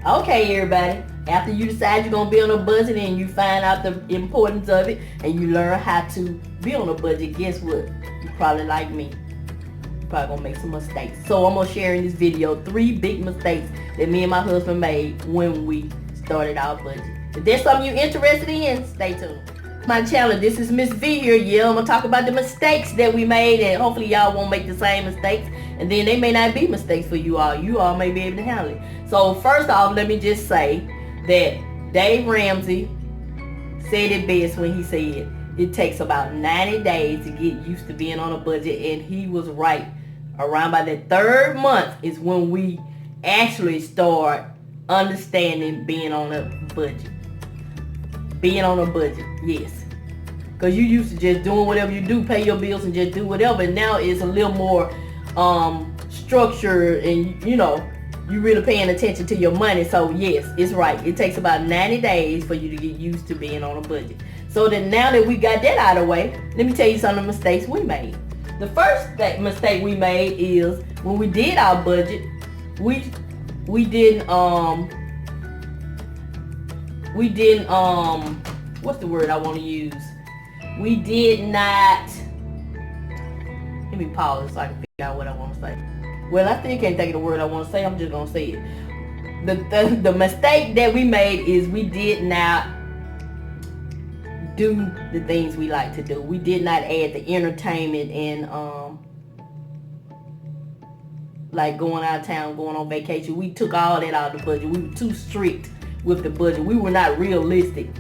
Okay, everybody. After you decide you're gonna be on a budget and you find out the importance of it and you learn how to be on a budget, guess what? You probably like me. You probably gonna make some mistakes. So I'm gonna share in this video 3 big mistakes that me and my husband made when we started our budget. If there's something you're interested in, stay tuned. My channel, this is Miss V here. Yeah, I'm gonna talk about the mistakes that we made, and hopefully y'all won't make the same mistakes, and then they may not be mistakes for you all may be able to handle it. So first off, let me just say that Dave Ramsey said it best when he said it takes about 90 days to get used to being on a budget, and he was right. Around by the 3rd month is when we actually start understanding being on a budget. Being on a budget, yes. Because you used to just doing whatever you do, pay your bills and just do whatever. And now it's a little more structured, and you really paying attention to your money. So yes, it's right. It takes about 90 days for you to get used to being on a budget. So then now that we got that out of the way, let me tell you some of the mistakes we made. The first mistake we made is when we did our budget, we didn't what's the word I want to use? We did not, let me pause so I can figure out what I want to say. Well, I still can't think of the word I want to say. I'm just going to say it. The mistake that we made is we did not do the things we like to do. We did not add the entertainment and like going out of town, going on vacation. We took all that out of the budget. We were too strict with the budget. We were not realistic.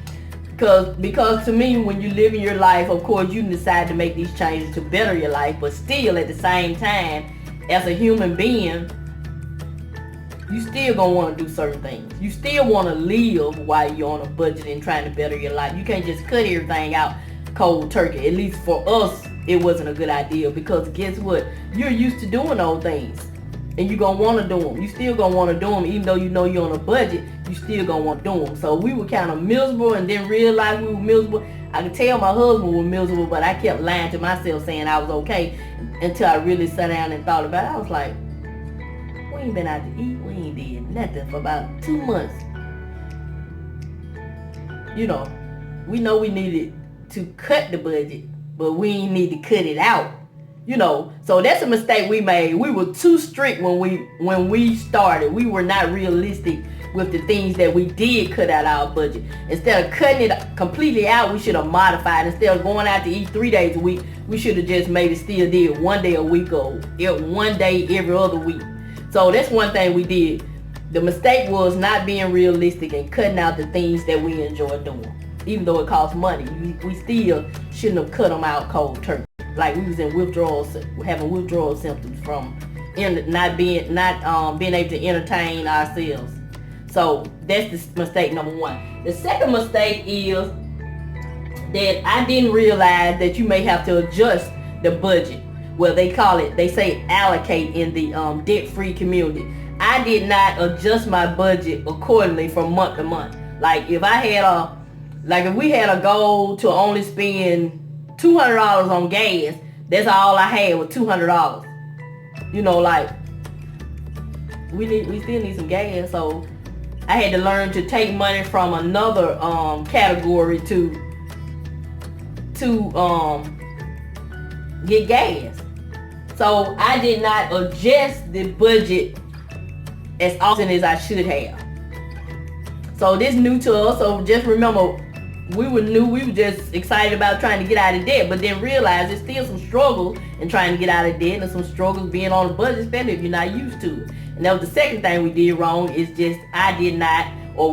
Because to me, when you live in your life, of course, you can decide to make these changes to better your life, but still at the same time, as a human being, you still gonna want to do certain things. You still want to live while you're on a budget and trying to better your life. You can't just cut everything out cold turkey. At least for us, it wasn't a good idea, because guess what? You're used to doing those things, and you're gonna want to do them. You still gonna want to do them, even though you know you're on a budget. You still gonna want to do them. So we were kind of miserable, and didn't realize we were miserable. I could tell my husband was miserable, but I kept lying to myself saying I was okay until I really sat down and thought about it. I was like, we ain't been out to eat. We ain't did nothing for about 2 months. We know we needed to cut the budget, but we ain't need to cut it out. So that's a mistake we made. We were too strict when we started. We were not realistic with the things that we did cut out our budget. Instead of cutting it completely out, we should have modified. Instead of going out to eat 3 days a week, we should have just maybe still did 1 day a week or 1 day every other week. So that's one thing we did. The mistake was not being realistic and cutting out the things that we enjoy doing. Even though it costs money, we still shouldn't have cut them out cold turkey. Like we was in having withdrawal symptoms from not being able to entertain ourselves. So that's the mistake number 1. The second mistake is that I didn't realize that you may have to adjust the budget. Well, they say allocate in the debt-free community. I did not adjust my budget accordingly from month to month. Like if we had a goal to only spend $200 on gas, that's all I had was $200. Like we still need some gas, so I had to learn to take money from another category to get gas. So I did not adjust the budget as often as I should have. So this new to us. So just remember, we were just excited about trying to get out of debt, but then realize there's still some struggles in trying to get out of debt, and some struggles being on a budget, especially if you're not used to it. And that was the second thing we did wrong, is just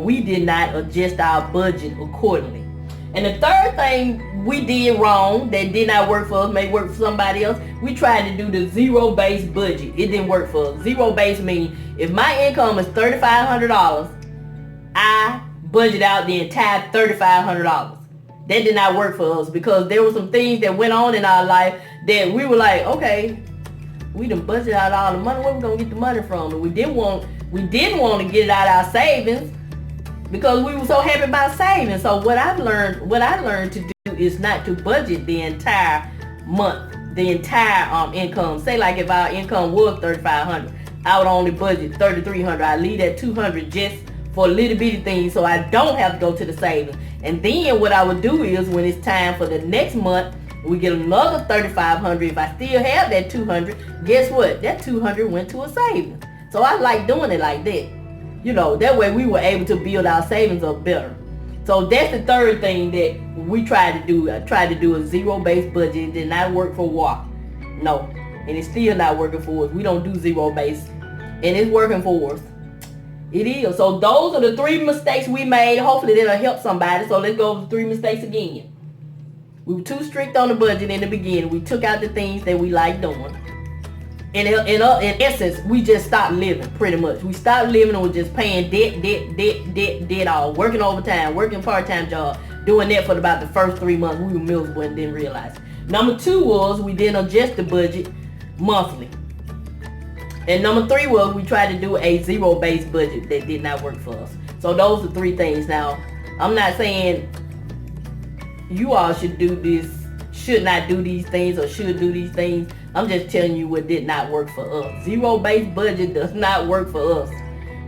we did not adjust our budget accordingly. And the third thing we did wrong that did not work for us, may work for somebody else, we tried to do the zero-based budget. It didn't work for us. Zero-based meaning if my income is $3,500, I budget out the entire $3,500. That did not work for us, because there were some things that went on in our life that we were like, okay, we done budgeted out all the money. Where we gonna get the money from? And we didn't want to get it out of our savings, because we were so happy about saving. So what I learned to do is not to budget the entire month, the entire income. Say like if our income was $3,500, I would only budget $3,300. I leave that $200 just for little bitty things so I don't have to go to the savings. And then what I would do is when it's time for the next month, we get another $3,500. If I still have that $200, guess what? That $200 went to a savings. So I like doing it like that. You know, that way we were able to build our savings up better. So that's the third thing that we tried to do. I tried to do a zero-based budget. It did not work for WAC. No. And it's still not working for us. We don't do zero-based. And it's working for us. It is. So those are the 3 mistakes we made. Hopefully that'll help somebody. So let's go over the 3 mistakes again. We were too strict on the budget in the beginning. We took out the things that we like doing. In essence, we just stopped living, pretty much. We stopped living and we're just paying debt, all. Working overtime, working part-time job. Doing that for about the first 3 months. We were miserable and didn't realize it. Number 2 was we didn't adjust the budget monthly. And number 3 was we tried to do a zero-based budget that did not work for us. So those are 3 things. Now, I'm not saying you all should do this, should not do these things, or should do these things. I'm just telling you what did not work for us. Zero-based budget does not work for us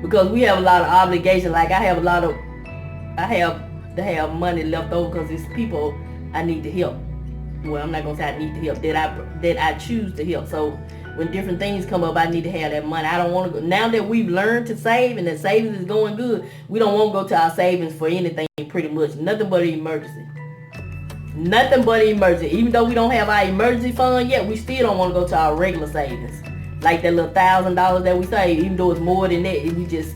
because we have a lot of obligations. Like I have to have money left over because it's people I need to help. Well, I'm not gonna say I need to help, that I choose to help. So when different things come up, I need to have that money. I don't want to go. Now that we've learned to save and that savings is going good, we don't want to go to our savings for anything pretty much. Nothing but an emergency. Nothing but an emergency. Even though we don't have our emergency fund yet, we still don't want to go to our regular savings. Like that little $1,000 that we save, even though it's more than that, we just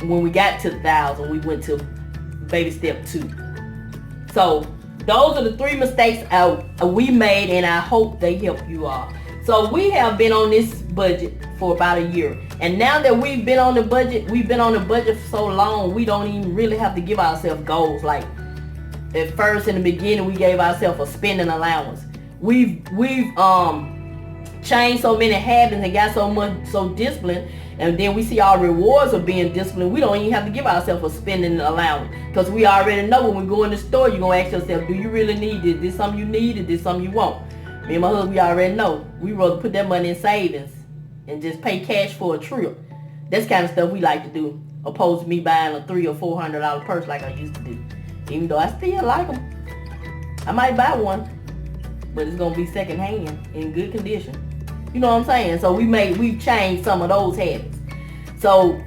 when we got to 1,000, we went to baby step 2. So those are the 3 mistakes we made, and I hope they help you all. So we have been on this budget for about a year. And now that we've been on the budget for so long, we don't even really have to give ourselves goals. Like at first in the beginning, we gave ourselves a spending allowance. We've changed so many habits and got so disciplined, and then we see our rewards of being disciplined. We don't even have to give ourselves a spending allowance because we already know when we go in the store, you're going to ask yourself, do you really need this? Is this something you need? Is this something you want? Me and my husband, we already know. We rather put that money in savings and just pay cash for a trip. That's kind of stuff we like to do, opposed to me buying a $300 or $400 purse like I used to do. Even though I still like them. I might buy one, but it's going to be secondhand in good condition. You know what I'm saying? So we've changed some of those habits. So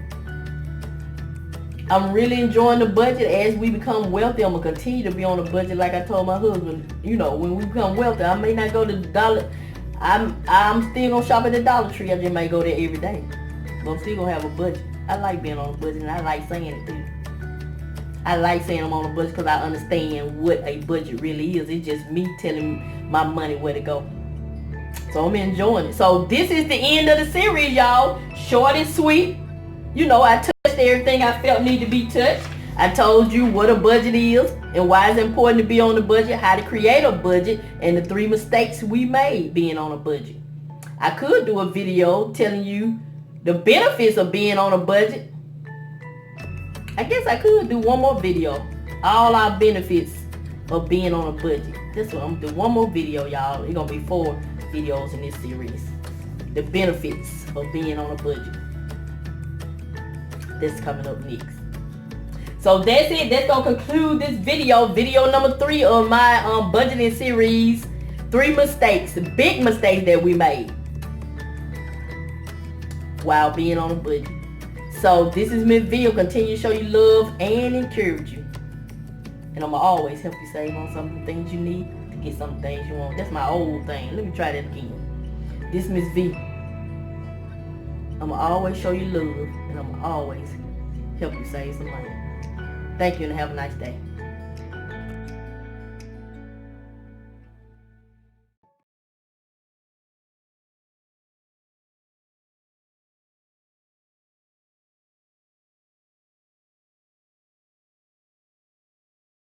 I'm really enjoying the budget. As we become wealthy, I'm going to continue to be on a budget. Like I told my husband, you know, when we become wealthy, I may not go to the dollar. I'm still going to shop at the Dollar Tree. I just may go there every day. But I'm still going to have a budget. I like being on a budget, and I like saying it too. I like saying I'm on a budget because I understand what a budget really is. It's just me telling my money where to go. So I'm enjoying it. So this is the end of the series, y'all. Short and sweet. You know, I touched everything I felt needed to be touched. I told you what a budget is and why it's important to be on a budget, how to create a budget, and the 3 mistakes we made being on a budget. I could do a video telling you the benefits of being on a budget. I guess I could do one more video. All our benefits of being on a budget. That's what I'm going to do. One more video, y'all. It's going to be 4 videos in this series. The benefits of being on a budget. That's coming up next. So that's it. That's going to conclude this video. Video number 3 of my budgeting series. 3 mistakes. The big mistakes that we made while being on a budget. So this is Miss V. Continue to show you love and encourage you. And I'm going to always help you save on some of the things you need to get some things you want. That's my old thing. Let me try that again. This is Miss V. I'm going to always show you love, and I'm going to always help you save some money. Thank you, and have a nice day.